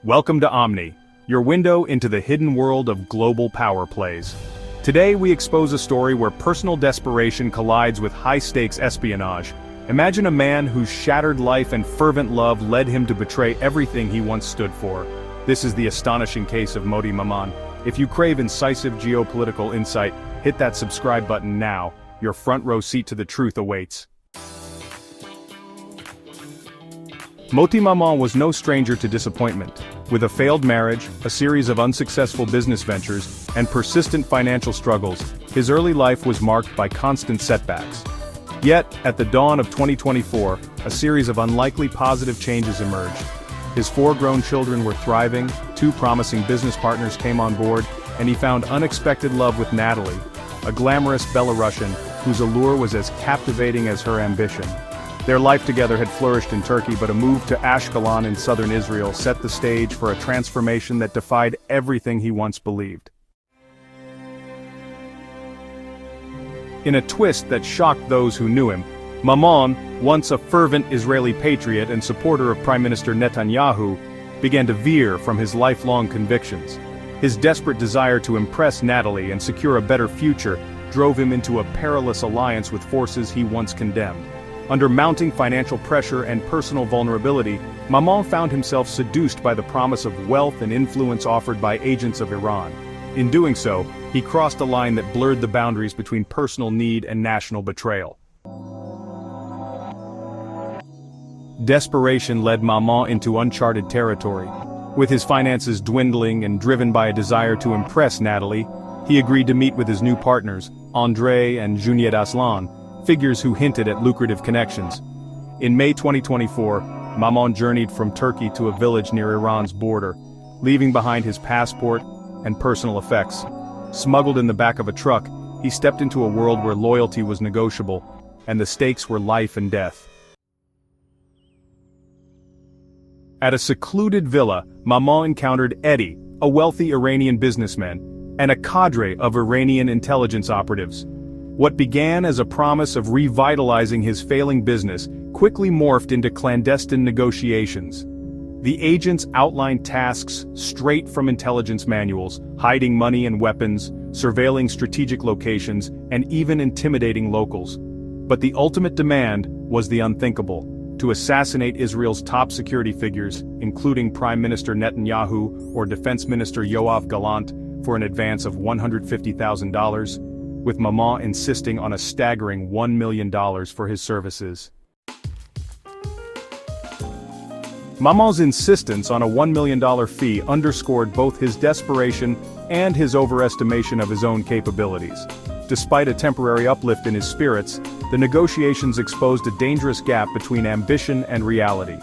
Welcome to Omni, your window into the hidden world of global power plays. Today we expose a story where personal desperation collides with high-stakes espionage. Imagine a man whose shattered life and fervent love led him to betray everything he once stood for. This is the astonishing case of Moti Maman. If you crave incisive geopolitical insight, hit that subscribe button now. Your front row seat to the truth awaits. Moti Maman was no stranger to disappointment. With a failed marriage, a series of unsuccessful business ventures, and persistent financial struggles, his early life was marked by constant setbacks. Yet, at the dawn of 2024, a series of unlikely positive changes emerged. His 4 grown children were thriving, 2 promising business partners came on board, and he found unexpected love with Natalie, a glamorous Belarusian whose allure was as captivating as her ambition. Their life together had flourished in Turkey, but a move to Ashkelon in southern Israel set the stage for a transformation that defied everything he once believed. In a twist that shocked those who knew him, Maman, once a fervent Israeli patriot and supporter of Prime Minister Netanyahu, began to veer from his lifelong convictions. His desperate desire to impress Natalie and secure a better future drove him into a perilous alliance with forces he once condemned. Under mounting financial pressure and personal vulnerability, Maman found himself seduced by the promise of wealth and influence offered by agents of Iran. In doing so, he crossed a line that blurred the boundaries between personal need and national betrayal. Desperation led Maman into uncharted territory. With his finances dwindling and driven by a desire to impress Natalie, he agreed to meet with his new partners, Andrei and Junaid Aslan, figures who hinted at lucrative connections. In May 2024, Maman journeyed from Turkey to a village near Iran's border, leaving behind his passport and personal effects. Smuggled in the back of a truck, he stepped into a world where loyalty was negotiable, and the stakes were life and death. At a secluded villa, Maman encountered Eddie, a wealthy Iranian businessman, and a cadre of Iranian intelligence operatives. What began as a promise of revitalizing his failing business quickly morphed into clandestine negotiations. The agents outlined tasks straight from intelligence manuals, hiding money and weapons, surveilling strategic locations, and even intimidating locals. But the ultimate demand was the unthinkable: to assassinate Israel's top security figures, including Prime Minister Netanyahu or Defense Minister Yoav Gallant, for an advance of $150,000. With Maman insisting on a staggering $1 million for his services. Maman's insistence on a $1 million fee underscored both his desperation and his overestimation of his own capabilities. Despite a temporary uplift in his spirits, the negotiations exposed a dangerous gap between ambition and reality.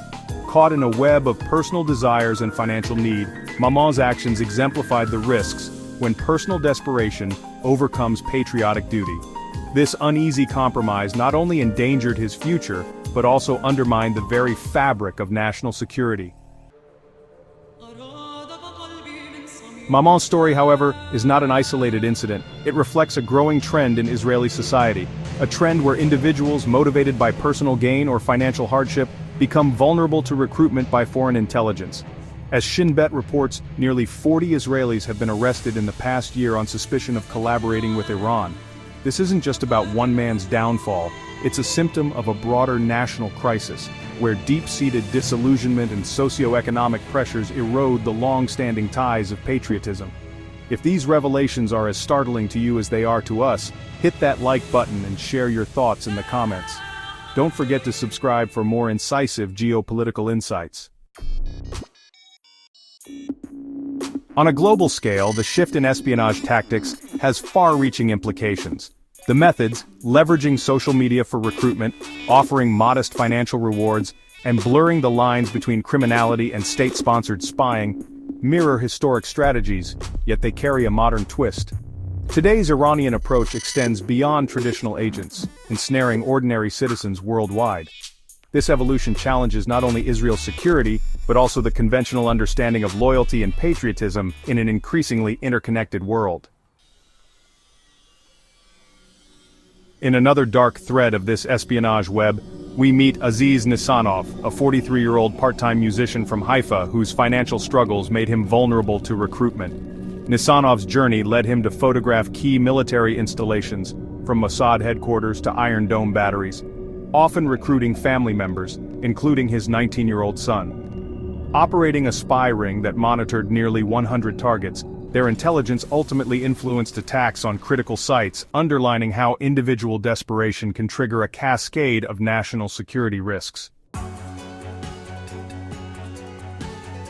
Caught in a web of personal desires and financial need, Maman's actions exemplified the risks when personal desperation overcomes patriotic duty. This uneasy compromise not only endangered his future, but also undermined the very fabric of national security. Maman's story, however, is not an isolated incident. It reflects a growing trend in Israeli society, a trend where individuals motivated by personal gain or financial hardship become vulnerable to recruitment by foreign intelligence. As Shin Bet reports, nearly 40 Israelis have been arrested in the past year on suspicion of collaborating with Iran. This isn't just about one man's downfall, it's a symptom of a broader national crisis, where deep-seated disillusionment and socio-economic pressures erode the long-standing ties of patriotism. If these revelations are as startling to you as they are to us, hit that like button and share your thoughts in the comments. Don't forget to subscribe for more incisive geopolitical insights. On a global scale, the shift in espionage tactics has far-reaching implications. The methods, leveraging social media for recruitment, offering modest financial rewards, and blurring the lines between criminality and state-sponsored spying, mirror historic strategies, yet they carry a modern twist. Today's Iranian approach extends beyond traditional agents, ensnaring ordinary citizens worldwide. This evolution challenges not only Israel's security, but also the conventional understanding of loyalty and patriotism in an increasingly interconnected world. In another dark thread of this espionage web, we meet Aziz Nisanov, a 43-year-old part-time musician from Haifa whose financial struggles made him vulnerable to recruitment. Nisanov's journey led him to photograph key military installations, from Mossad headquarters to Iron Dome batteries, often recruiting family members, including his 19-year-old son. Operating a spy ring that monitored nearly 100 targets, their intelligence ultimately influenced attacks on critical sites, underlining how individual desperation can trigger a cascade of national security risks.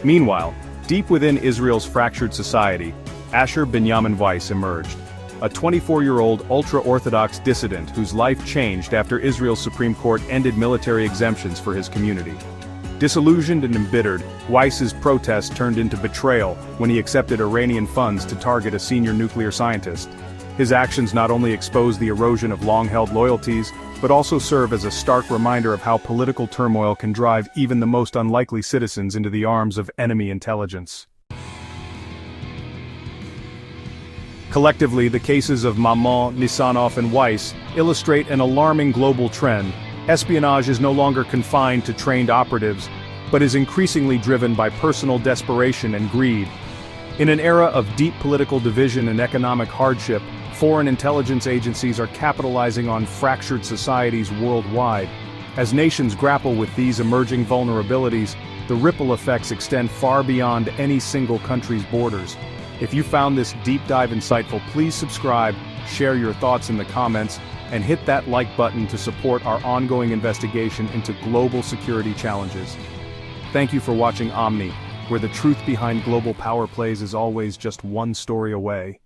Meanwhile, deep within Israel's fractured society, Asher Binyamin Weiss emerged, a 24-year-old ultra-Orthodox dissident whose life changed after Israel's Supreme Court ended military exemptions for his community. Disillusioned and embittered, Weiss's protest turned into betrayal when he accepted Iranian funds to target a senior nuclear scientist. His actions not only expose the erosion of long-held loyalties, but also serve as a stark reminder of how political turmoil can drive even the most unlikely citizens into the arms of enemy intelligence. Collectively, the cases of Maman, Nisanov, and Weiss illustrate an alarming global trend. Espionage is no longer confined to trained operatives, but is increasingly driven by personal desperation and greed. In an era of deep political division and economic hardship, foreign intelligence agencies are capitalizing on fractured societies worldwide. As nations grapple with these emerging vulnerabilities, the ripple effects extend far beyond any single country's borders. If you found this deep dive insightful, please subscribe, share your thoughts in the comments, and hit that like button to support our ongoing investigation into global security challenges. Thank you for watching Omni, where the truth behind global power plays is always just one story away.